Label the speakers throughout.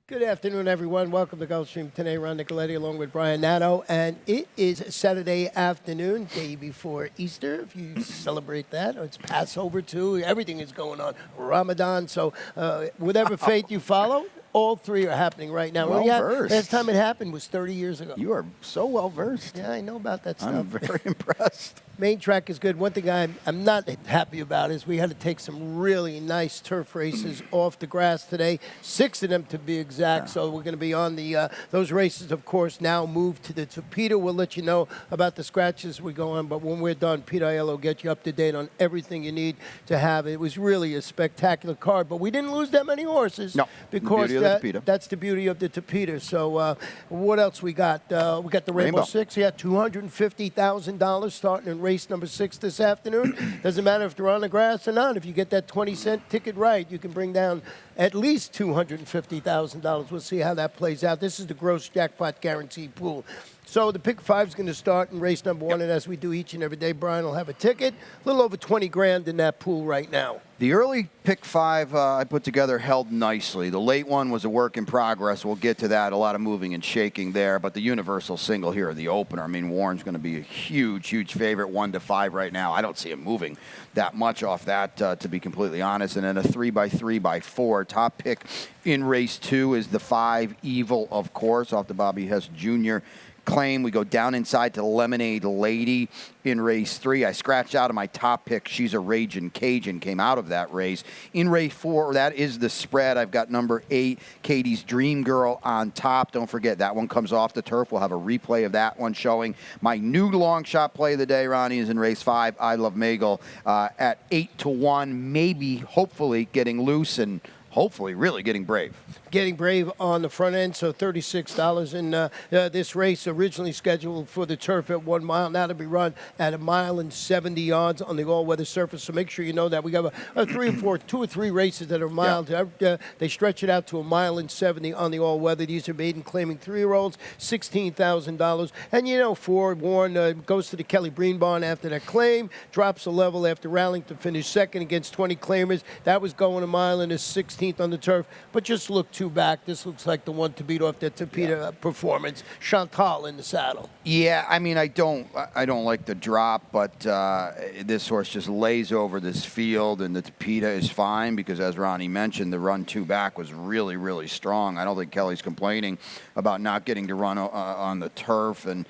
Speaker 1: Good afternoon, everyone. Welcome to Gulfstream. Today, Ron Nicoletti along with Brian Nato. And it is Saturday afternoon, day before Easter, if you celebrate that. It's Passover, too. Everything is going on. Ramadan. So whatever faith you follow, all three are happening right now.
Speaker 2: Well-versed.
Speaker 1: Last time it happened was 30 years ago.
Speaker 2: You are so well-versed.
Speaker 1: Yeah, I know about that stuff.
Speaker 2: I'm very impressed.
Speaker 1: Main track is good. One thing I'm not happy about is we had to take some really nice turf races off the grass today. 6 of them to be exact.
Speaker 2: Yeah.
Speaker 1: So we're going to be on the those races, of course, now moved to the Peter. We'll let you know about the scratches as we go on. But when we're done, Peter Aiello will get you up to date on everything you need to have. It was really a spectacular card. But we didn't lose that many horses.
Speaker 2: No,
Speaker 1: Because that's the beauty of the Peter. So what else we got? We got the Rainbow Six. Yeah, $250,000 starting in race number 6 this afternoon. Doesn't matter if they're on the grass or not. If you get that 20-cent ticket right, you can bring down at least $250,000. We'll see how that plays out. This is the gross jackpot guarantee pool. So the pick 5 is going to start in race number 1, and as we do each and every day, Brian will have a ticket. A little over 20 grand in that pool right now.
Speaker 2: The early pick 5 I put together held nicely. The late one was a work in progress. We'll get to that. A lot of moving and shaking there. But the universal single here, the opener, I mean, Warren's going to be a huge, huge favorite, 1-5 right now. I don't see him moving that much off that, to be completely honest. And then a 3x3x4. Top pick in race 2 is the 5 Evil, of course, off the Bobby Hess Jr. claim. We go down inside to Lemonade Lady in race 3. I scratched out of my top pick. She's a Ragin' Cajun, came out of that race. In race 4, that is the spread. I've got number 8, Katie's Dream Girl on top. Don't forget, that one comes off the turf. We'll have a replay of that one showing. My new long shot play of the day, Ronnie, is in race 5. I Love Magle at 8-1, maybe, hopefully, getting loose and hopefully really getting brave.
Speaker 1: Getting brave on the front end, so $36 in this race, originally scheduled for the turf at 1 mile. Now to be run at 1 mile and 70 yards on the all-weather surface. So make sure you know that. We have two or three races that are mild. Yeah. They stretch it out to 1 mile and 70 on the all-weather. These are maiden claiming 3-year-olds, $16,000. And you know, Warren goes to the Kelly Breen barn after that claim, drops a level after rallying to finish second against 20 claimers. That was going 1 mile and is 16th on the turf, but just look 2 back. This looks like the one to beat off that Tapeta performance. Chantal in the saddle.
Speaker 2: Yeah, I mean, I don't like the drop, but this horse just lays over this field, and the Tapeta is fine because, as Ronnie mentioned, the run 2 back was really, really strong. I don't think Kelly's complaining about not getting to run on the turf, and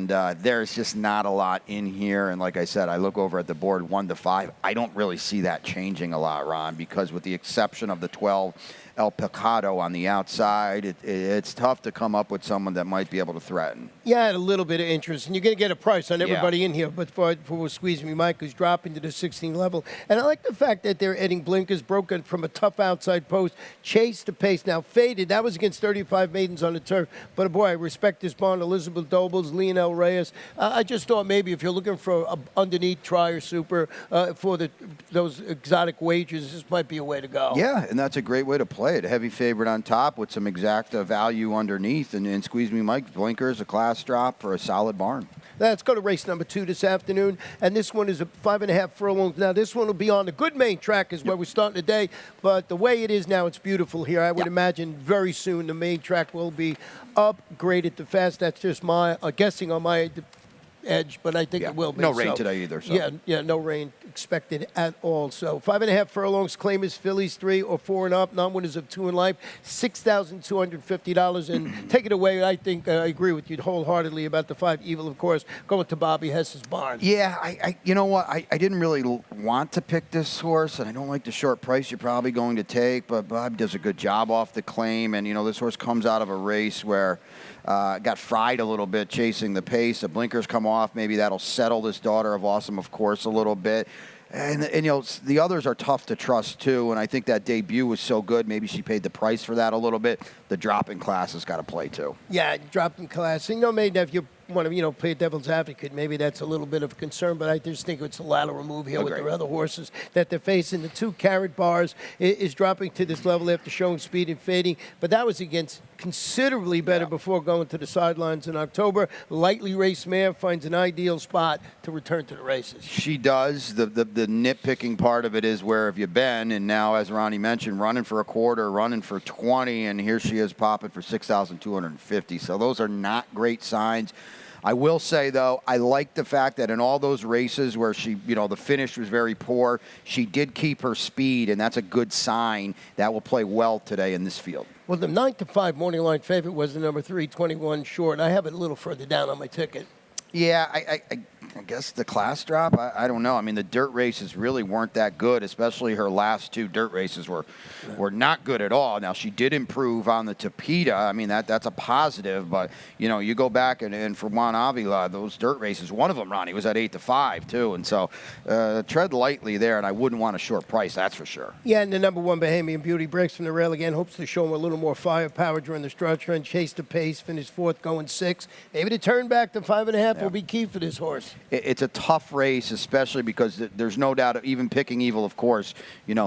Speaker 2: there's just not a lot in here. And like I said, I look over at the board 1-5. I don't really see that changing a lot, Ron, because with the exception of the 12 El Pecado on the outside, it's tough to come up with someone that might be able to threaten.
Speaker 1: Yeah, I had a little bit of interest, and you're going to get a price on everybody in here, but for Squeeze Me Mike, who's dropping to the 16 level. And I like the fact that they're adding blinkers, broken from a tough outside post, chased the pace, now faded. That was against 35 maidens on the turf. But boy, I respect this barn, Elizabeth Dobles, Leonel Reyes. I just thought maybe if you're looking for a underneath try or super for those exotic wagers, this might be a way to go.
Speaker 2: Yeah, and that's a great way to play it. A heavy favorite on top with some exact value underneath, and Squeeze Me Mike, blinkers, a class drop for a solid barn.
Speaker 1: Let's go to race number 2 this afternoon, and this one is a 5.5 furlongs. Now, this one will be on the good main track is where we're starting today, but the way it is now, it's beautiful here. I would imagine very soon the main track will be upgraded to fast. That's just my guessing on my edge, but I think it will be.
Speaker 2: No rain today either. So.
Speaker 1: Yeah, no rain expected at all. So 5.5 furlongs, claimers, fillies 3 or 4 and up, non-winners of 2 in life, $6,250. And take it away. I think I agree with you wholeheartedly about the 5 Evil, of course, going to Bobby Hess's barn.
Speaker 2: Yeah, I you know what? I didn't really want to pick this horse, and I don't like the short price you're probably going to take, but Bob does a good job off the claim. And, you know, this horse comes out of a race where got fried a little bit chasing the pace. The blinkers come off. Maybe that'll settle this Daughter of Awesome, of course, a little bit. And you know, the others are tough to trust, too. And I think that debut was so good. Maybe she paid the price for that a little bit. The drop in class has got to play, too.
Speaker 1: Yeah, drop in class. And, you know, maybe if you're want to, play devil's advocate. Maybe that's a little bit of a concern, but I just think it's a lateral move here with
Speaker 2: Agreed.
Speaker 1: their other horses that they're facing. The 2 carat bars is dropping to this level after showing speed and fading, but that was against considerably better before going to the sidelines in October. Lightly raced mare finds an ideal spot to return to the races.
Speaker 2: She does. The nitpicking part of it is where have you been? And now, as Ronnie mentioned, running for a quarter, running for 20, and here she is popping for 6,250. So those are not great signs. I will say, though, I like the fact that in all those races where she, the finish was very poor, she did keep her speed, and that's a good sign. That will play well today in this field.
Speaker 1: Well, the 9-5 morning line favorite was the number 3, 21 short. I have it a little further down on my ticket.
Speaker 2: Yeah, I guess the class drop, I don't know. I mean, the dirt races really weren't that good, especially her last 2 dirt races were not good at all. Now, she did improve on the Tapeta. I mean, that's a positive, but, you go back and for Juan Avila, those dirt races, one of them, Ronnie, was at 8-5, too. And so tread lightly there, and I wouldn't want a short price, that's for sure.
Speaker 1: Yeah, and the number 1, Bahamian Beauty, breaks from the rail again, hopes to show him a little more firepower during the stretch run, chase the pace, finish 4th, going 6. Maybe to turn back to 5.5 will be key for this horse.
Speaker 2: It's a tough race, especially because there's no doubt, even picking Evil, of course,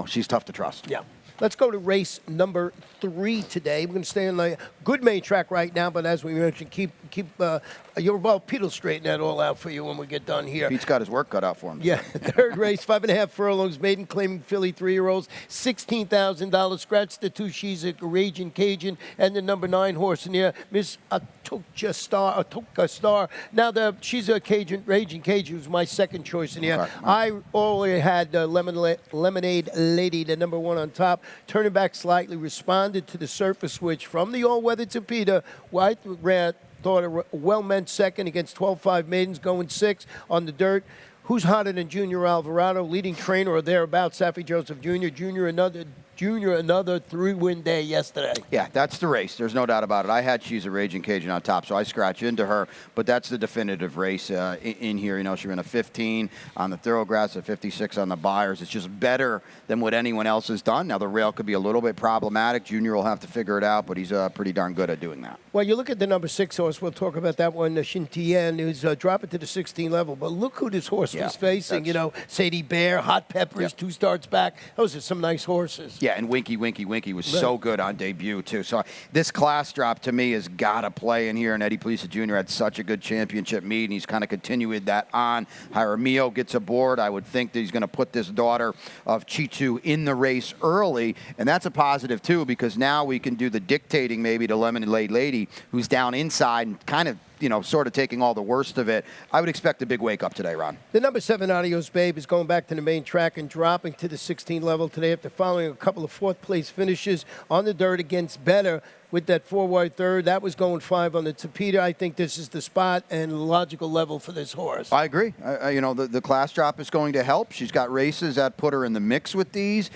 Speaker 2: she's tough to trust.
Speaker 1: Yeah. Let's go to race number 3 today. We're going to stay on the good main track right now, but as we mentioned, keep Pete will straighten that all out for you when we get done here.
Speaker 2: Pete's got his work cut out for him.
Speaker 1: Yeah, 3rd race, 5.5 furlongs, maiden claiming filly 3-year-olds, $16,000. Scratch the 2, she's a Raging Cajun, and the number 9 horse in there, Miss Atoka Star. Now, she's a Raging Cajun, who's my second choice in here. Okay. I already had Lemonade Lady, the number 1 on top, turning back slightly, responded to the surface switch from the all-weather Tapeta. White ran, thought a well-meant second against 12-5 maidens, going 6 on the dirt. Who's hotter than Junior Alvarado, leading trainer or thereabouts, Saffie Joseph Jr., another 3-win day yesterday.
Speaker 2: Yeah, that's the race. There's no doubt about it. I had She's a Raging Cajun on top, so I scratch into her, but that's the definitive race in here. She ran a 15 on the thoroughgrass, a 56 on the Byers. It's just better than what anyone else has done. Now, the rail could be a little bit problematic. Junior will have to figure it out, but he's pretty darn good at doing that.
Speaker 1: Well, you look at the number 6 horse. We'll talk about that one, Shin-Tien, who's dropping to the 16 level. But look who this horse was facing. Sadie Bear, Hot Peppers, 2 starts back. Those are some nice horses.
Speaker 2: Yeah, and Winky was so good on debut, too. So this class drop, to me, has got to play in here. And Eddie Polisa Jr. had such a good championship meet, and he's kind of continued that on. Jaramillo gets aboard. I would think that he's going to put this daughter of Chitu in the race early, and that's a positive, too, because now we can do the dictating maybe to Lemonade Lady, who's down inside and kind of sort of taking all the worst of it. I would expect a big wake-up today, Ron.
Speaker 1: The number 7, Adios Babe, is going back to the main track and dropping to the 16 level today after following a couple of 4th-place finishes on the dirt against Better with that 4-wide third. That was going 5 on the Tapeta. I think this is the spot and logical level for this horse.
Speaker 2: I agree. The class drop is going to help. She's got races that put her in the mix with these.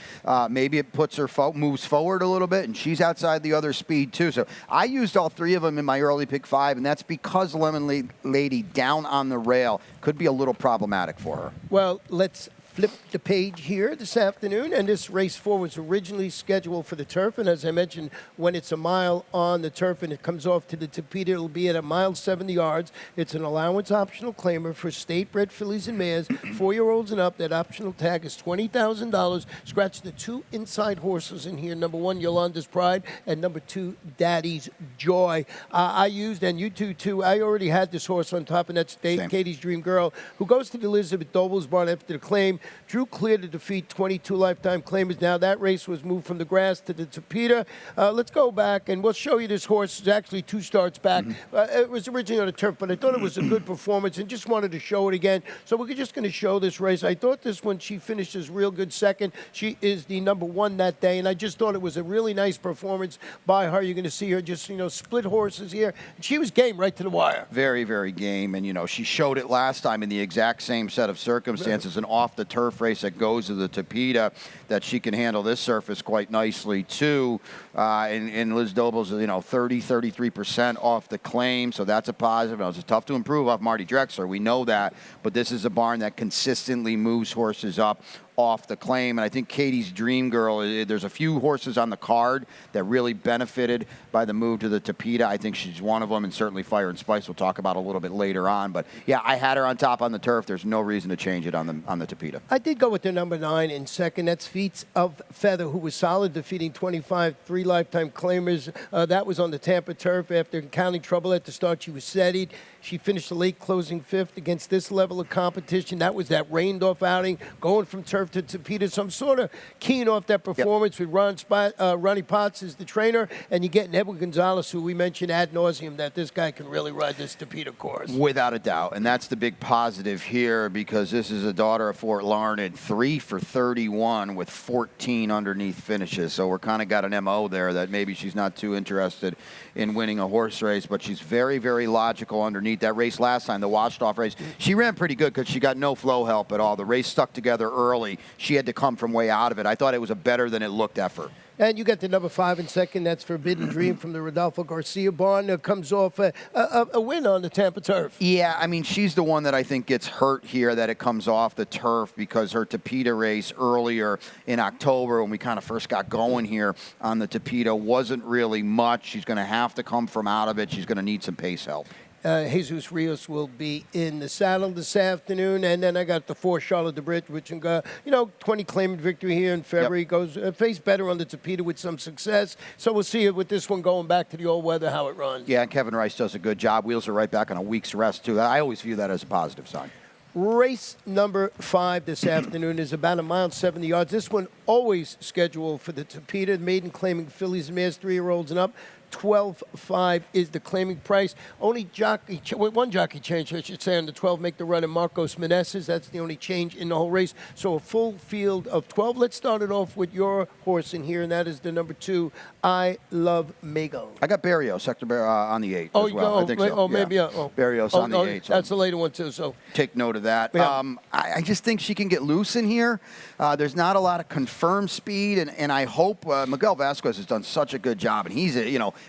Speaker 2: Maybe it puts her moves forward a little bit, and she's outside the other speed, too. So I used all 3 of them in my early pick 5, and that's because Lemon Lady down on the rail could be a little problematic for her.
Speaker 1: Well, let's flip the page here this afternoon, and this race 4 was originally scheduled for the turf, and as I mentioned, when it's a mile on the turf and it comes off to the Tapeta, it'll be at a mile 70 yards. It's an allowance optional claimer for state-bred fillies and mares, 4-year-olds and up. That optional tag is $20,000. Scratch the 2 inside horses in here, number 1, Yolanda's Pride, and number 2, Daddy's Joy. I used, and you two too, I already had this horse on top, and that's Katie's Dream Girl, who goes to the Elizabeth Doble's barn after the claim. Drew clear to defeat 22 lifetime claimers. Now that race was moved from the grass to the Tapeta. Let's go back, and we'll show you this horse. It's actually 2 starts back. It was originally on the turf, but I thought it was a good performance and just wanted to show it again. So we're just going to show this race. I thought this one, she finishes real good second. She is the number 1 that day, and I just thought it was a really nice performance by her. You're going to see her just, split horses here. She was game right to the wire.
Speaker 2: Very, very game, and, she showed it last time in the exact same set of circumstances, an off-the-turf race that goes to the Tapeta, that she can handle this surface quite nicely, too. And Liz Doble's, 33% off the claim, so that's a positive. It's tough to improve off Marty Drexler. We know that, but this is a barn that consistently moves horses up off the claim. And I think Katie's Dream Girl, there's a few horses on the card that really benefited by the move to the Tapeta. I think she's one of them, and certainly Fire and Spice we'll talk about a little bit later on. But yeah, I had her on top on the turf. There's no reason to change it on the Tapeta.
Speaker 1: I did go with the number 9 in second. That's Feats of Feather, who was solid, defeating 25 3 lifetime claimers. That was on the Tampa turf. After encountering trouble at the start, she was steadied. She finished the late closing 5th against this level of competition. That was that rained-off outing, going from turf to Tapeta. So I'm sort of keen off that performance with Ronnie Potts as the trainer, and you get Edwin Gonzalez, who we mentioned ad nauseum, that this guy can really ride this Tapeta course.
Speaker 2: Without a doubt, and that's the big positive here, because this is a daughter of Fort Larned, 3 for 31 with 14 underneath finishes. So we're kind of got an MO there that maybe she's not too interested in winning a horse race, but she's very, very logical underneath. That race last time, the washed-off race, she ran pretty good because she got no flow help at all. The race stuck together early. She had to come from way out of it. I thought it was a better than it looked effort.
Speaker 1: And you got the number 5 in second. That's Forbidden Dream from the Rodolfo Garcia barn. Comes off a win on the Tampa turf.
Speaker 2: Yeah, I mean, she's the one that I think gets hurt here, that it comes off the turf, because her Tapeta race earlier in October, when we kind of first got going here on the Tapeta, wasn't really much. She's going to have to come from out of it. She's going to need some pace help.
Speaker 1: Jesus Rios will be in the saddle this afternoon. And then I got the 4 Charlotte de Brit, which, 20 claimant victory here in February.
Speaker 2: Yep.
Speaker 1: Goes face better on the Tapeta with some success. So we'll see with this one going back to the old weather, how it runs.
Speaker 2: Yeah, and Kevin Rice does a good job. Wheels are right back on a week's rest, too. I always view that as a positive sign.
Speaker 1: Race number 5 this afternoon is about 1 mile 70 yards. This one always scheduled for the Tapeta. Maiden claiming fillies and mares, 3-year-olds and up. 12.5 is the claiming price. Only one jockey change, I should say, on the 12, make the run in Marcos Meneses. That's the only change in the whole race. So a full field of 12. Let's start it off with your horse in here, and that is the number 2, I Love Mago.
Speaker 2: I got Barrios, Hector on the 8
Speaker 1: Oh,
Speaker 2: as well. I think so.
Speaker 1: Oh, maybe.
Speaker 2: Barrios on the 8. So
Speaker 1: that's the later one, too. So
Speaker 2: take note of that.
Speaker 1: Yeah.
Speaker 2: I just think she can get loose in here. There's not a lot of confirmed speed, and I hope Miguel Vasquez has done such a good job, and he's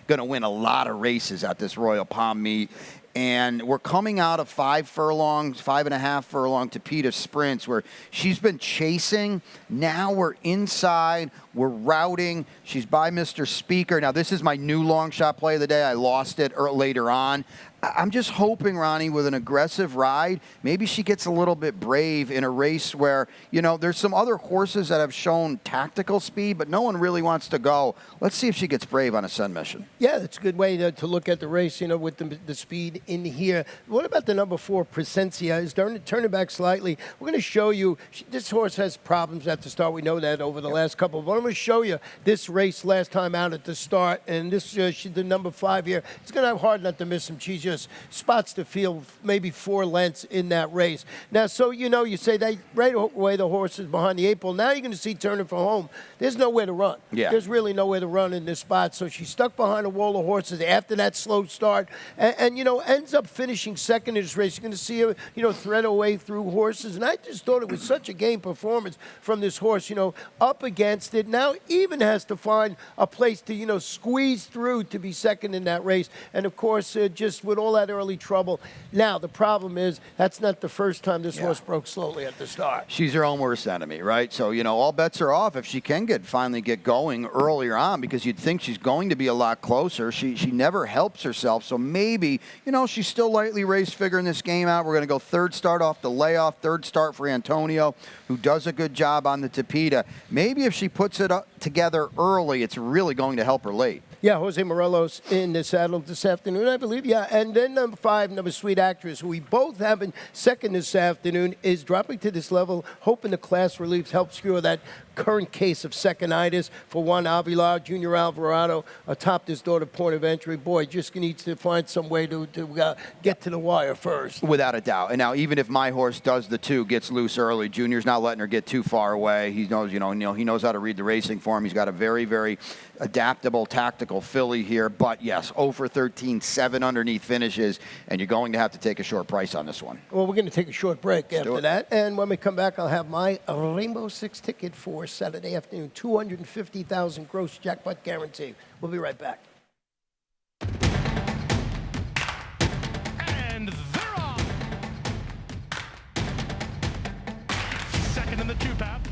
Speaker 2: going to win a lot of races at this Royal Palm meet. And we're coming out of 5 furlongs, 5.5 furlong Tapeta sprints where she's been chasing. Now we're inside. We're routing. She's by Mr. Speaker. Now, this is my new long shot play of the day. I lost it later on. I'm just hoping, Ronnie, with an aggressive ride, maybe she gets a little bit brave in a race where, there's some other horses that have shown tactical speed, but no one really wants to go. Let's see if she gets brave on a Sun Mission.
Speaker 1: Yeah, that's a good way to look at the race, with the speed in here. What about the number 4, Presencia? Is turning back slightly. We're going to show you, this horse has problems at the start. We know that over the last couple. But I'm going to show you this race last time out at the start, and this the number 5 here. It's going to have hard not to miss him. She just spots the field maybe 4 lengths in that race. Now, so you say that right away the horse is behind the 8 ball. Now you're going to see turning for home. There's nowhere to run.
Speaker 2: Yeah.
Speaker 1: There's really nowhere to run in this spot. So she's stuck behind a wall of horses after that slow start, and ends up finishing second in this race. You're going to see her, thread her way through horses. And I just thought it was such a game performance from this horse, up against it. Now even has to find a place to, squeeze through to be second in that race. And of course, just with all that early trouble. Now, the problem is that's not the first time this horse broke slowly at the start.
Speaker 2: She's her own worst enemy, right? So, all bets are off if she can finally get going earlier on, because you'd think she's going to be a lot closer. She never helps herself. So maybe, she's still lightly race figuring this game out. We're going to go 3rd start off the layoff, 3rd start for Antonio, who does a good job on the Tapeta. Maybe if she puts it together early, it's really going to help her late.
Speaker 1: Yeah, Jose Morelos in the saddle this afternoon, I believe. Yeah, and then number 5, number Sweet Actress, who we both have in second this afternoon, is dropping to this level, hoping the class relief helps cure that current case of second-itis for Juan Avila. Junior Alvarado atop this daughter point of entry. Boy, just needs to find some way to get to the wire first.
Speaker 2: Without a doubt. And now, even if my horse does the 2, gets loose early, Junior's not letting her get too far away. He knows, he knows how to read the racing form. He's got a very, very adaptable, tactical filly here. But yes, 0 for 13, 7 underneath finishes, and you're going to have to take a short price on this one.
Speaker 1: Well, we're going to take a short break after that. And when we come back, I'll have my Rainbow Six ticket for Saturday afternoon, 250,000 gross jackpot guarantee. We'll be right back.
Speaker 3: And they're off. Second in the 2 path.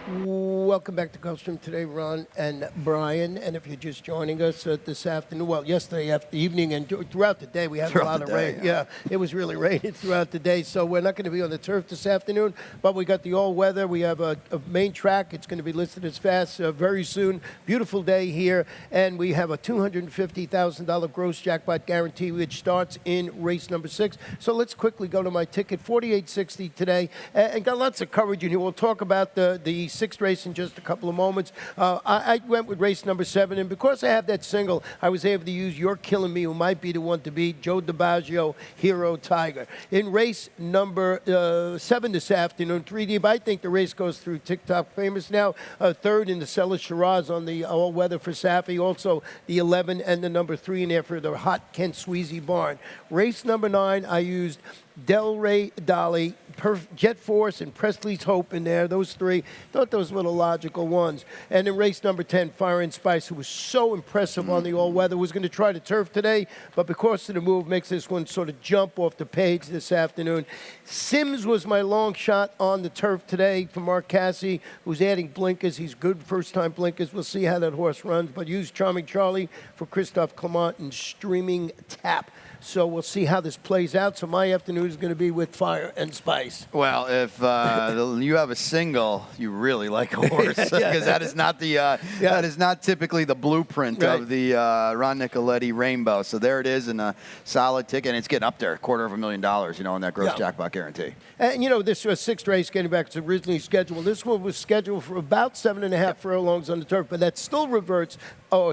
Speaker 1: Welcome back to Gulfstream today, Ron and Brian. And if you're just joining us this afternoon, well, yesterday evening and throughout the day, we had a lot of rain. Yeah, it was really raining throughout the day. So we're not going to be on the turf this afternoon, but we got the all-weather. We have a main track. It's going to be listed as fast very soon. Beautiful day here. And we have a $250,000 gross jackpot guarantee, which starts in race number 6. So let's quickly go to my ticket, 4860 today. And got lots of coverage in here. We'll talk about the sixth race in just a couple of moments. I went with race number 7, and because I have that single, I was able to use You're Killing Me, who might be the one to beat, Joe DiBaggio, Hero Tiger. In race number 7 this afternoon, 3 deep, I think the race goes through TikTok famous now. Third in the Cellar Shiraz on the all-weather for Safi. Also the 11 and the number 3 in there for the hot Kent Sweezy barn. Race number 9, I used Delray Dolly, Jet Force, and Presley's Hope in there. Those 3, thought those were the logical ones. And in race number 10, Fire and Spice, who was so impressive on the all-weather, was going to try the turf today, but because of the move, makes this one sort of jump off the page this afternoon. Sims was my long shot on the turf today for Mark Cassie, who's adding blinkers. He's good first-time blinkers. We'll see how that horse runs, but use Charming Charlie for Christophe Clement and Streaming Tap. So we'll see how this plays out. So my afternoon is going to be with Fire and Spice.
Speaker 2: Well, if you have a single, you really like a horse, because that is not that is not typically the blueprint of the Ron Nicoletti Rainbow. So there it is in a solid ticket, and it's getting up there, $250,000, in that gross jackpot guarantee.
Speaker 1: And this sixth race, getting back to originally scheduled. This one was scheduled for about 7.5 furlongs on the turf, but that still reverts.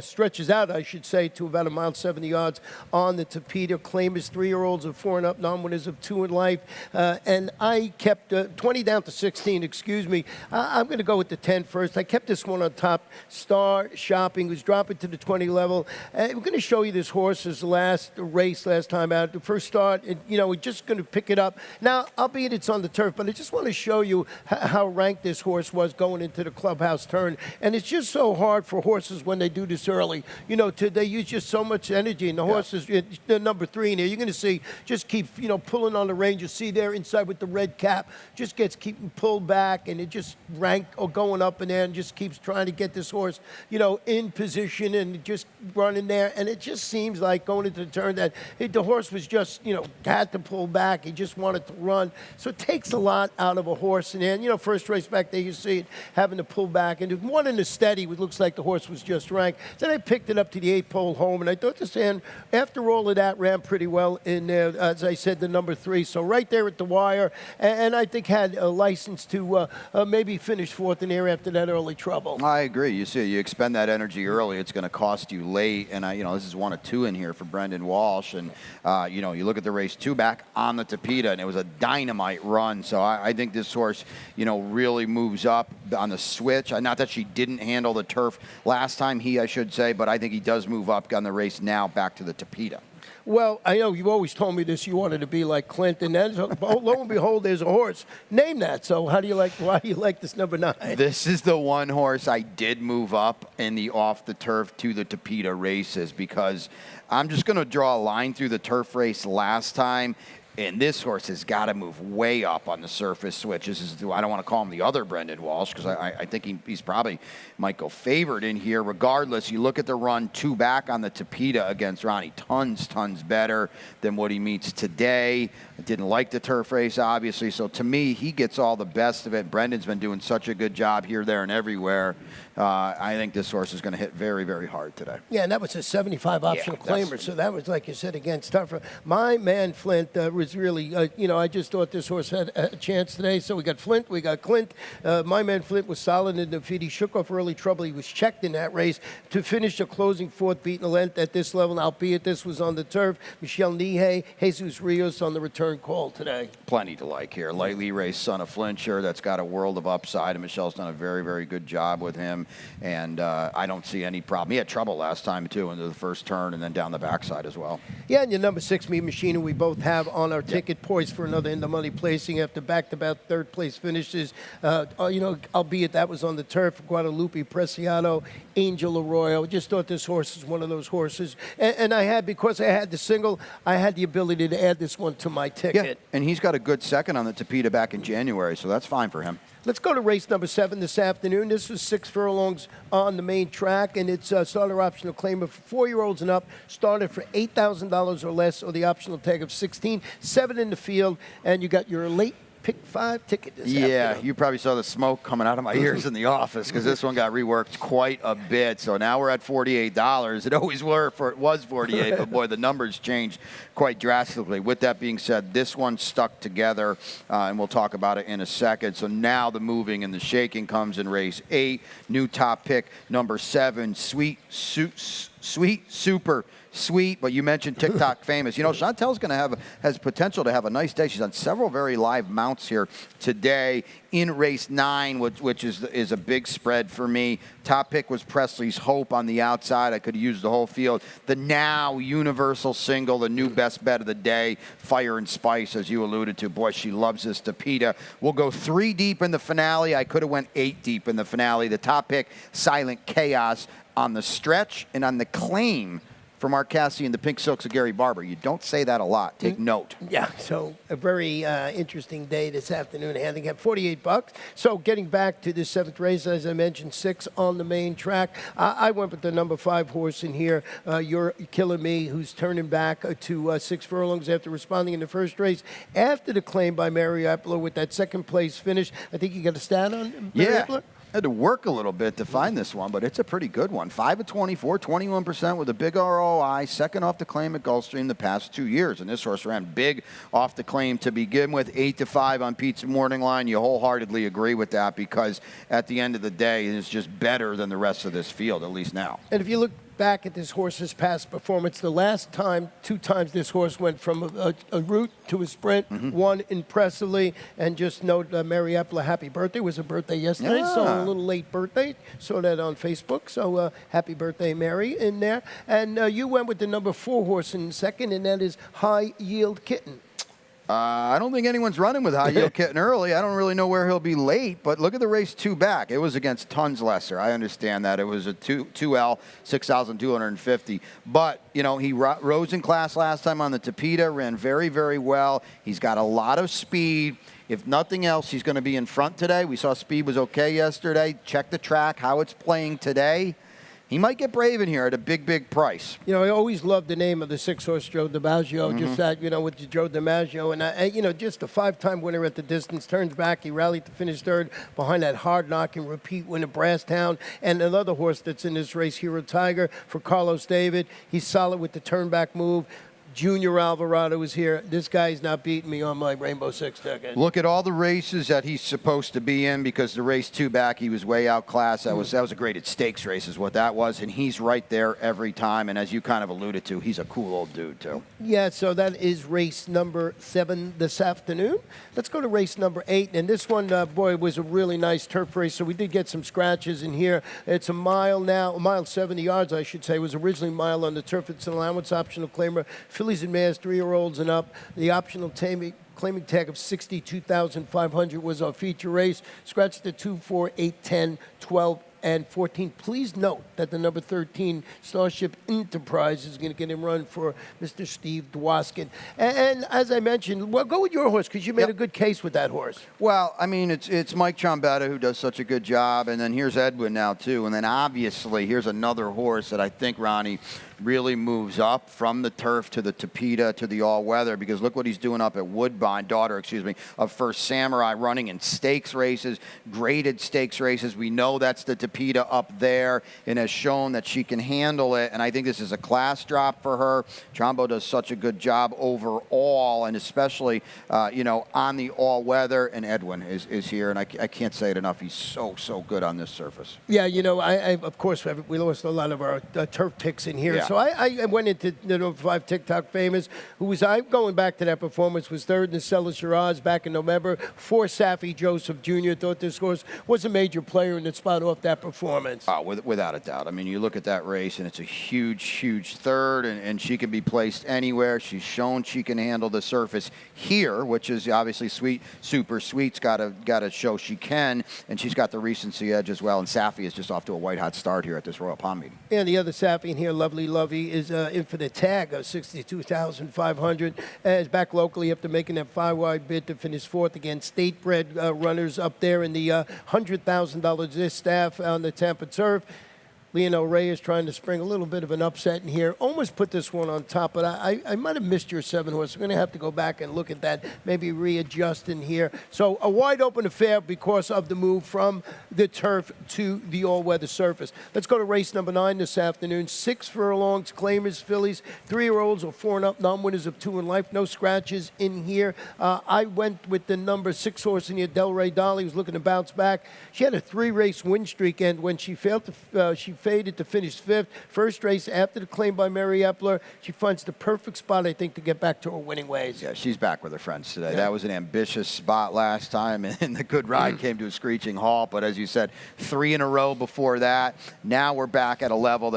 Speaker 1: Stretches out, I should say, to about 1.70 yards on the Tapeta. Claimers 3-year-olds of 4 and up, non-winners of 2 in life. And I kept 20 down to 16, excuse me. I'm going to go with the 10 first. I kept this one on top. Star Shopping, who's dropping to the 20 level. We're going to show you this horse's last race last time out. The first start, we're just going to pick it up. Now, albeit it's on the turf, but I just want to show you how ranked this horse was going into the clubhouse turn. And it's just so hard for horses when they do this early. They use just so much energy, and the horses, the number 3 in here, you're going to see just keep, pulling on the reins. You see there inside with the red cap, just keeping pulled back, and it just going up and there, and just keeps trying to get this horse, in position and just running there. And it just seems like going into the turn that the horse was just, had to pull back. He just wanted to run. So it takes a lot out of a horse. And then, first race back there, you see it having to pull back. And one in the steady, it looks like the horse was just ranked. Then I picked it up to the 8-pole home, and I thought this hand, after all of that, ran pretty well in there, as I said, the number 3. So right there at the wire, and I think had a license to maybe finish 4th in there after that early trouble.
Speaker 2: I agree. You see, you expend that energy early, it's going to cost you late. And, this is 1 of 2 in here for Brendan Walsh. And, you look at the race 2 back on the Tapeta, and it was a dynamite run. So I think this horse, really moves up on the switch. Not that she didn't handle the turf last time, I should say, but I think he does move up on the race now back to the Tapeta.
Speaker 1: Well, I know you've always told me this. You wanted to be like Clint, and then lo and behold, there's a horse. Name that. So why do you like this number 9?
Speaker 2: This is the one horse I did move up in the off the turf to the Tapeta races, because I'm just going to draw a line through the turf race last time. And this horse has got to move way up on the surface switch. I don't want to call him the other Brendan Walsh, because I think he's probably might go favored in here. Regardless, you look at the run 2 back on the Tapeta against Ronnie, tons better than what he meets today. I didn't like the turf race, obviously. So to me, he gets all the best of it. Brendan's been doing such a good job here, there, and everywhere. I think this horse is going to hit very, very hard today.
Speaker 1: Yeah, and that was a 75 optional claimer. So that was, like you said, against tougher. My man Flint was really, I just thought this horse had a chance today. So we got Flint, we got Clint. My man Flint was solid in the defeat. He shook off early trouble. He was checked in that race to finish the closing 4th, beating the length at this level, albeit this was on the turf. Michelle Nihei, Jesus Rios on the return call today.
Speaker 2: Plenty to like here. Lightly raced son of Flincher, that's got a world of upside, and Michelle's done a very, very good job with him. And I don't see any problem. He had trouble last time, too, into the first turn and then down the backside as well.
Speaker 1: Yeah, and your number 6, Mean Machine, who we both have on our ticket, poised for another in-the-money placing after back-to-back third-place finishes. Albeit that was on the turf, Guadalupe Preciado, Angel Arroyo. Just thought this horse is one of those horses. And because I had the single, I had the ability to add this one to my ticket.
Speaker 2: Yeah, and he's got a good second on the Tapeta back in January, so that's fine for him.
Speaker 1: Let's go to race number 7 this afternoon. This was 6 furlongs on the main track, and it's a starter optional claimer for 4-year-olds and up. Started for $8,000 or less, or the optional tag of 16. 7 in the field, and you got your late pick 5 ticket this afternoon.
Speaker 2: You probably saw the smoke coming out of my ears in the office because this one got reworked quite a bit. So now we're at $48. It always was 48, but boy, the numbers changed quite drastically. With that being said, this one stuck together, and we'll talk about it in a second. So now the moving and the shaking comes in race 8. New top pick, number 7, Sweet Super Sweet, but you mentioned TikTok famous. You know, Chantel's going to has potential to have a nice day. She's on several very live mounts here today in race 9, which is a big spread for me. Top pick was Presley's Hope on the outside. I could have used the whole field. The now universal single, the new best bet of the day, Fire and Spice, as you alluded to. Boy, she loves this Tapeta. We'll go 3 deep in the finale. I could have went 8 deep in the finale. The top pick, Silent Chaos, on the stretch and on the claim for Mark Cassidy and the Pink Silks of Gary Barber. You don't say that a lot. Take note.
Speaker 1: Yeah, so a very interesting day this afternoon. Handicap $48. So getting back to the 7th race, as I mentioned, 6 on the main track. I went with the number 5 horse in here. You're Killing Me, who's turning back to 6 furlongs after responding in the first race. After the claim by Mary Epler with that second place finish, I think you got a stat on Mary Epler?
Speaker 2: I had to work a little bit to find this one, but it's a pretty good one. 5 of 24, 21% with a big ROI, second off the claim at Gulfstream the past 2 years. And this horse ran big off the claim to begin with, 8-5 on Pete's Morning Line. You wholeheartedly agree with that because at the end of the day, it's just better than the rest of this field, at least now.
Speaker 1: And if you look back at this horse's past performance, the last time, 2 times this horse went from a route to a sprint, won impressively. And just note, Mary Epler, happy birthday. It was her birthday yesterday, so a little late birthday. Saw that on Facebook, so happy birthday, Mary, in there. And you went with the number 4 horse in second, and that is High Yield Kitten.
Speaker 2: I don't think anyone's running with High Yield Kitten early. I don't really know where he'll be late, but look at the race 2 back. It was against tons lesser. I understand that. It was a 2L, 6,250. But, you know, he rose in class last time on the Tapeta, ran very, very well. He's got a lot of speed. If nothing else, he's going to be in front today. We saw speed was okay yesterday. Check the track, how it's playing today. He might get brave in here at a big, big price.
Speaker 1: You know, I always loved the name of the 6-horse Joe DiMaggio, just that, you know, with the Joe DiMaggio. And, you know, just a 5-time winner at the distance, turns back. He rallied to finish 3rd behind that hard-knocking repeat winner, Brasstown. And another horse that's in this race, Hero Tiger, for Carlos David. He's solid with the turn-back move. Junior Alvarado is here. This guy's not beating me on my Rainbow Six ticket.
Speaker 2: Look at all the races that he's supposed to be in because the race 2 back, he was way outclassed. That was a graded stakes race is what that was, and he's right there every time. And as you kind of alluded to, he's a cool old dude, too.
Speaker 1: Yeah, so that is race number 7 this afternoon. Let's go to race number 8. And this one, boy, was a really nice turf race. So we did get some scratches in here. It's a mile now, a mile 70 yards, I should say. It was originally a mile on the turf. It's an allowance optional claimer. Fillies and mares, 3-year-olds and up. The optional claiming tag of 62,500 was our feature race. Scratched at 2, 4, 8, 10, 12, and 14. Please note that the number 13 Starship Enterprise is going to get him run for Mr. Steve Dwoskin. And as I mentioned, well, go with your horse because you made a good case with that horse.
Speaker 2: Well, I mean, it's Mike Trombetta who does such a good job, and then here's Edwin now too, and then obviously here's another horse that I think Ronnie really moves up from the turf to the Tapeta to the all-weather because look what he's doing up at Woodbine, of First Samurai, running in stakes races, graded stakes races. We know that's the Tapeta up there and has shown that she can handle it, and I think this is a class drop for her. Trombo does such a good job overall, and especially, you know, on the all-weather, and Edwin is here, and I can't say it enough. He's so good on this surface.
Speaker 1: Yeah, you know, I of course, we lost a lot of our turf picks in here.
Speaker 2: Yeah.
Speaker 1: So I went into the number 5 TikTok famous, who was, going back to that performance, was 3rd in the Cellar Shiraz back in November. 4 Safi Joseph Jr. Thought this horse was a major player in the spot off that performance.
Speaker 2: Oh, without a doubt. I mean, you look at that race, and it's a huge third, and she can be placed anywhere. She's shown she can handle the surface here, which is obviously Super Sweet's got to show she can, and she's got the recency edge as well. And Safi is just off to a white-hot start here at this Royal Palm meeting.
Speaker 1: And the other Safi in here, Lovely Lovey is in for the tag of $62,500. Is back locally after making that 5-wide bid to finish fourth against state-bred runners up there in the $100,000 this staff on the Tampa turf. Leonel Reyes trying to spring a little bit of an upset in here. Almost put this one on top, but I might have missed your 7-horse. I'm going to have to go back and look at that, maybe readjust in here. So a wide open affair because of the move from the turf to the all-weather surface. Let's go to race number 9 this afternoon. 6 furlongs, claimers, fillies, 3-year-olds or 4 and up, non-winners of 2 in life. No scratches in here. I went with the number 6 horse in here, Delray Dolly, who's looking to bounce back. She had a 3-race win streak, and when she failed to, she faded to finish 5th. First race after the claim by Mary Epler. She finds the perfect spot, I think, to get back to her winning ways.
Speaker 2: Yeah, she's back with her friends today. Yeah. That was an ambitious spot last time, and the good ride came to a screeching halt. But as you said, 3 in a row before that. Now we're back at a level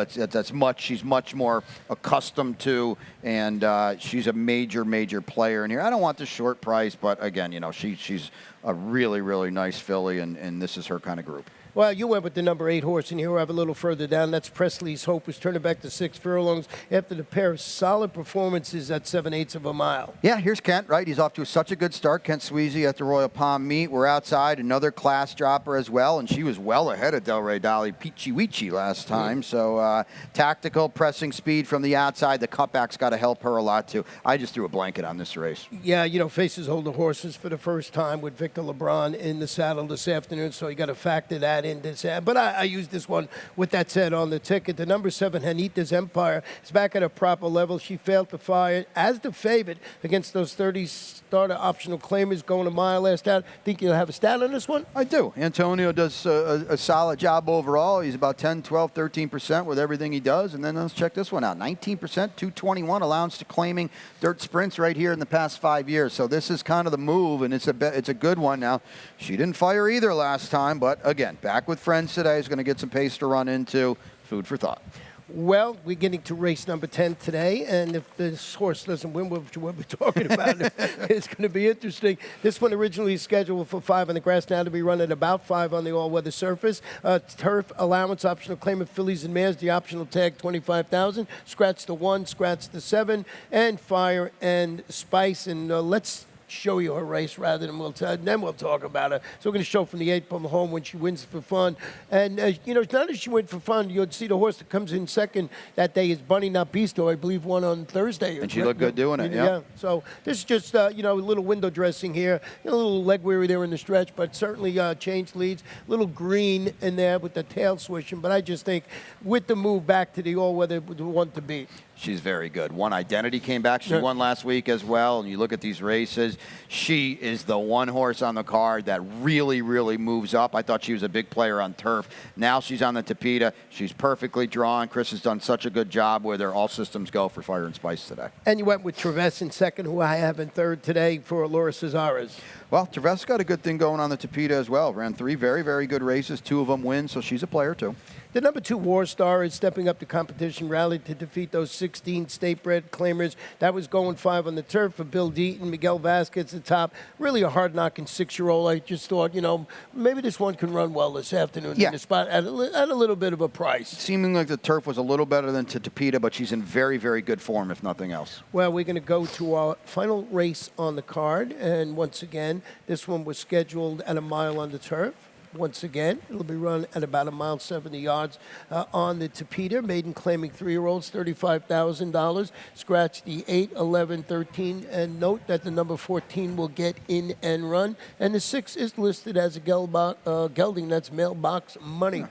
Speaker 2: she's much more accustomed to, and she's a major player in here. I don't want the short price, but again, she's a really nice filly, and this is her kind of group.
Speaker 1: Well, you went with the number 8 horse in here. We'll have a little further down. That's Presley's Hope, who's turning back to 6 furlongs after the pair of solid performances at 7/8 of a mile.
Speaker 2: Yeah, here's Kent, right? He's off to such a good start. Kent Sweezy at the Royal Palm meet. We're outside, another class dropper as well, and she was well ahead of Delray Dolly Peachy Weechy last time. So tactical pressing speed from the outside. The cutback's got to help her a lot too. I just threw a blanket on this race.
Speaker 1: Yeah, faces older horses for the first time with Victor LeBron in the saddle this afternoon, so you got to factor that in this. But I used this one with that said on the ticket. The number 7, Hanita's Empire, is back at a proper level. She failed to fire as the favorite against those 30 starter optional claimers going a mile last out. Think you'll have a stat on this one?
Speaker 2: I do. Antonio does a solid job overall. He's about 10, 12, 13% with everything he does. And then let's check this one out. 19%, 221 allowance to claiming dirt sprints right here in the past 5 years. So this is kind of the move, and it's a good one. Now, she didn't fire either last time, but again, back with friends today, is going to get some pace to run into. Food for thought.
Speaker 1: Well, we're getting to race number 10 today, and if this horse doesn't win, what we're talking about, it's going to be interesting. This one originally scheduled for 5 on the grass, now to be run at about 5 on the all-weather surface. Turf allowance, optional claim of fillies and mares, the optional tag, $25,000. Scratch the 1, scratch the 7, and Fire and Spice. And let's show you her race rather than then we'll talk about her. So we're going to show from the 8 from home when she wins for fun. And, it's not that she went for fun. You'll see the horse that comes in second that day is Bunny Not Beasto, I believe, won on Thursday.
Speaker 2: And she looked good doing it, yeah.
Speaker 1: So this is just, a little window dressing here. A little leg weary there in the stretch, but certainly changed leads. A little green in there with the tail swishing. But I just think with the move back to the all-weather, the one to beat.
Speaker 2: She's very good. One Identity came back. She won last week as well. And you look at these races, she is the one horse on the card that really moves up. I thought she was a big player on turf. Now she's on the Tapeta. She's perfectly drawn. Chris has done such a good job with her. All systems go for Fire and Spice today.
Speaker 1: And you went with Traves in second, who I have in third today for Laura Cesares.
Speaker 2: Well, Traves got a good thing going on the Tapeta as well. Ran 3 very good races. 2 of them wins, so she's a player too.
Speaker 1: The number 2 War Star is stepping up the competition, rallied to defeat those 16 state-bred claimers. That was going 5 on the turf for Bill Deaton, Miguel Vasquez at the top. Really a hard-knocking 6-year-old. I just thought, maybe this one can run well this afternoon in the spot at a little bit of a price.
Speaker 2: Seeming like the turf was a little better than Tapeta, but she's in very good form, if nothing else.
Speaker 1: Well, we're going to go to our final race on the card. And once again, this one was scheduled at a mile on the turf. Once again, it'll be run at about 1 mile 70 yards on the Tapeta. Maiden claiming 3-year-olds, $35,000. Scratch the 8, 11, 13, and note that the number 14 will get in and run. And the 6 is listed as a gelding. That's mailbox money.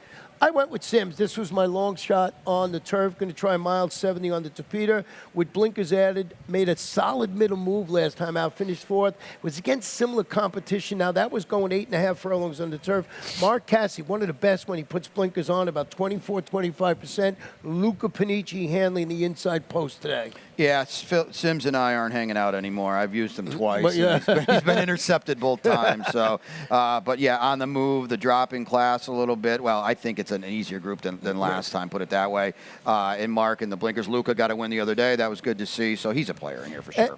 Speaker 1: I went with Sims. This was my long shot on the turf. Going to try 1 mile 70 on the Tapeta with blinkers added. Made a solid middle move last time out. Finished 4th. Was against similar competition. Now that was going 8.5 furlongs on the turf. Mark Cassie, one of the best when he puts blinkers on, about 24-25%. Luca Panici handling the inside post today.
Speaker 2: Yeah, Sims and I aren't hanging out anymore. I've used him twice. But, yeah. He's been intercepted both times. So, but yeah, on the move, the dropping class a little bit. Well, I think it's an easier group than last time, put it that way. And Mark and the blinkers. Luca got a win the other day. That was good to see. So he's a player in here for sure.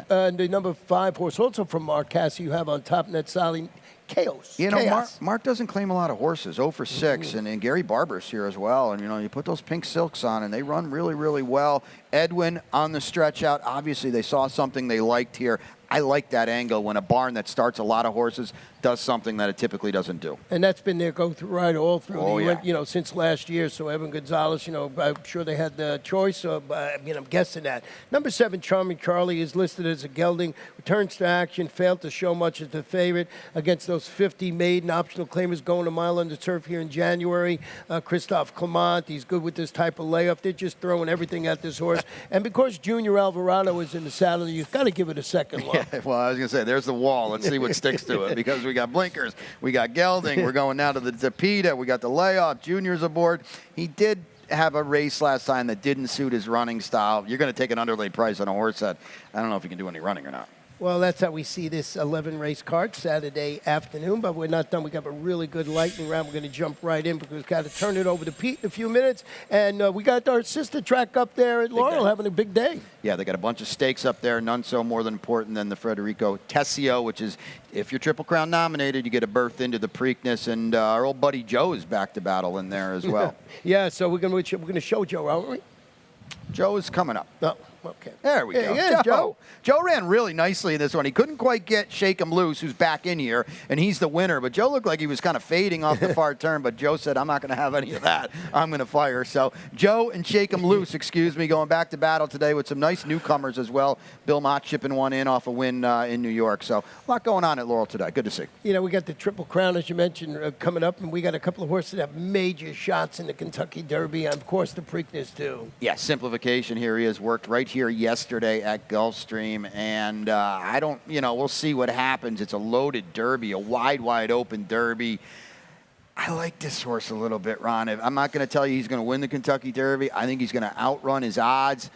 Speaker 1: And the number 5 horse, also from Mark Cassie, you have on top, Net Sally chaos.
Speaker 2: You know,
Speaker 1: Chaos.
Speaker 2: Mark doesn't claim a lot of horses, 0 for 6, and Gary Barber's here as well. And, you put those pink silks on, and they run really, really well. Edwin on the stretch out. Obviously, they saw something they liked here. I like that angle when a barn that starts a lot of horses does something that it typically doesn't do.
Speaker 1: And that's been their go-through ride all through,
Speaker 2: yeah.
Speaker 1: Since last year. So Evan Gonzalez, I'm sure they had the choice. I'm guessing that. Number 7, Charming Charlie, is listed as a gelding. Returns to action, failed to show much as the favorite against those 50 maiden optional claimers going a mile under turf here in January. Christophe Clement, he's good with this type of layoff. They're just throwing everything at this horse. And because Junior Alvarado is in the saddle, you've got to give it a second look.
Speaker 2: Yeah, well, I was going to say, there's the wall. Let's see what sticks to it, because we got blinkers, we got gelding, we're going now to the Tapeta, we got the layoff, Junior's aboard. He did have a race last time that didn't suit his running style. You're going to take an underlaid price on a horse that I don't know if he can do any running or not.
Speaker 1: Well, that's how we see this 11-race card Saturday afternoon, but we're not done. We got a really good lightning round. We're going to jump right in because we've got to turn it over to Pete in a few minutes. And we got our sister track up there at Laurel having a big day.
Speaker 2: Yeah, they got a bunch of stakes up there, none so more than important than the Federico Tessio, which is, if you're Triple Crown nominated, you get a berth into the Preakness, and our old buddy Joe is back to battle in there as well.
Speaker 1: Yeah, so we're going to show Joe, aren't we?
Speaker 2: Joe is coming up.
Speaker 1: Oh, okay.
Speaker 2: There we go.
Speaker 1: Yeah, Joe.
Speaker 2: Joe ran really nicely in this one. He couldn't quite get Shake 'em Loose, who's back in here, and he's the winner. But Joe looked like he was kind of fading off the far turn, but Joe said, I'm not going to have any of that. I'm going to fire. So Joe and Shake 'em Loose, going back to battle today with some nice newcomers as well. Bill Mott chipping one in off a win in New York. So a lot going on at Laurel today. Good to see.
Speaker 1: We got the Triple Crown, as you mentioned, coming up, and we got a couple of horses that have major shots in the Kentucky Derby, and, of course, the Preakness, too.
Speaker 2: Yeah, Simplification. Here he is, worked right here yesterday at Gulfstream, and we'll see what happens. It's a loaded Derby, a wide open Derby. I like this horse a little bit, Ron. I'm not going to tell you he's going to win the Kentucky Derby. I think he's going to outrun his odds.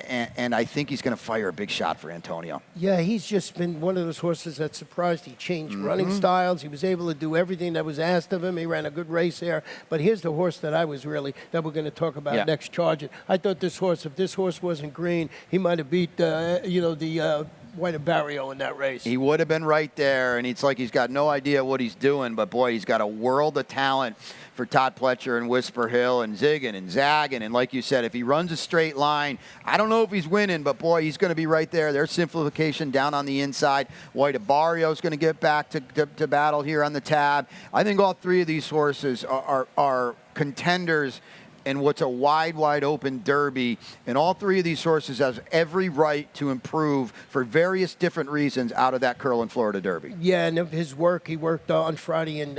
Speaker 2: And I think he's going to fire a big shot for Antonio.
Speaker 1: Yeah, he's just been one of those horses that surprised. He changed running styles. He was able to do everything that was asked of him. He ran a good race there. But here's the horse that we're going to talk about next, Charging. I thought this horse, if this horse wasn't green, he might have beat, the White Barrio in that race.
Speaker 2: He would have been right there, and it's like he's got no idea what he's doing. But, boy, he's got a world of talent for Todd Pletcher and Whisper Hill and zigging and zagging. And like you said, if he runs a straight line, I don't know if he's winning, but, boy, he's going to be right there. There's Simplification down on the inside. White Barrio is going to get back to battle here on the tab. I think all three of these horses are contenders in what's a wide open Derby, and all three of these horses have every right to improve for various different reasons out of that Curlin, Florida Derby.
Speaker 1: Yeah, and his work, he worked on Friday, and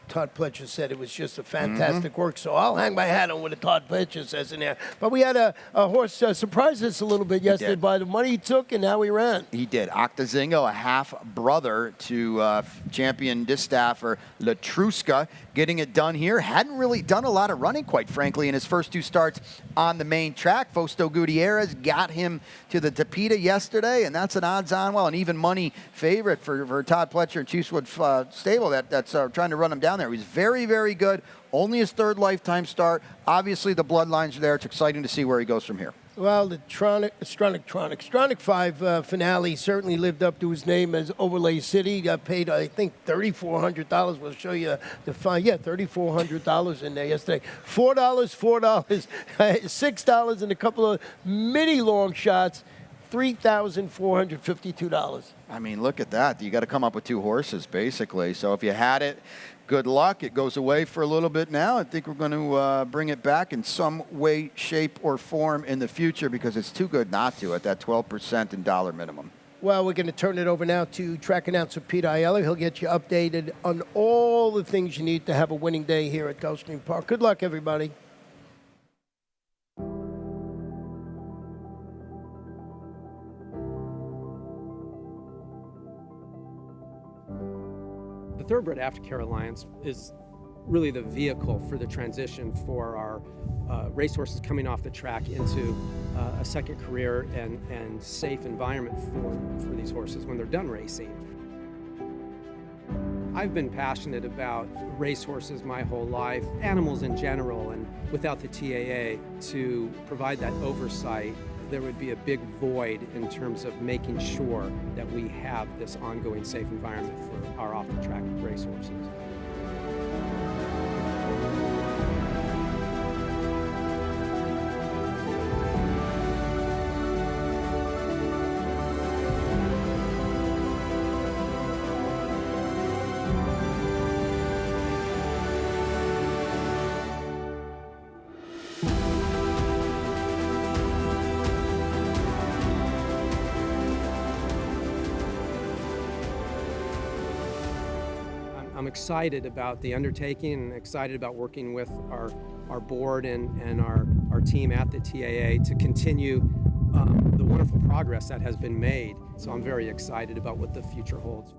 Speaker 1: Todd Pletcher said it was just a fantastic work, so I'll hang my hat on what Todd Pletcher says in there. But we had a horse surprise us a little bit yesterday by the money he took and how he ran.
Speaker 2: He did. Octazingo, a half-brother to champion Distaffer Latruska, getting it done here. Hadn't really done a lot of running, quite frankly, in his first two starts on the main track. Fausto Gutierrez got him to the Tapeta yesterday, and that's an odds-on, an even money favorite for Todd Pletcher and Chiefswood stable that's trying to run him down there. He's very, very good. Only his third lifetime start. Obviously, the bloodlines are there. It's exciting to see where he goes from here.
Speaker 1: Well, the Stronach 5 finale certainly lived up to his name as Overlay City. Got paid, I think, $3,400. We'll show you the fine. Yeah, $3,400 in there yesterday. $4, $6, and a couple of mini long shots. $3,452.
Speaker 2: I mean, look at that. You got to come up with two horses, basically. So if you had it, good luck. It goes away for a little bit now. I think we're going to bring it back in some way, shape, or form in the future because it's too good not to at that 12% and dollar minimum.
Speaker 1: Well, we're going to turn it over now to track announcer Pete Aiello. He'll get you updated on all the things you need to have a winning day here at Gulfstream Park. Good luck, everybody.
Speaker 3: The Thoroughbred Aftercare Alliance is really the vehicle for the transition for our racehorses coming off the track into a second career and safe environment for these horses when they're done racing. I've been passionate about racehorses my whole life, animals in general, and without the TAA to provide that oversight there would be a big void in terms of making sure that we have this ongoing safe environment for our off-the-track racehorses. I'm excited about the undertaking and excited about working with our board and our team at the TAA to continue the wonderful progress that has been made. So I'm very excited about what the future holds.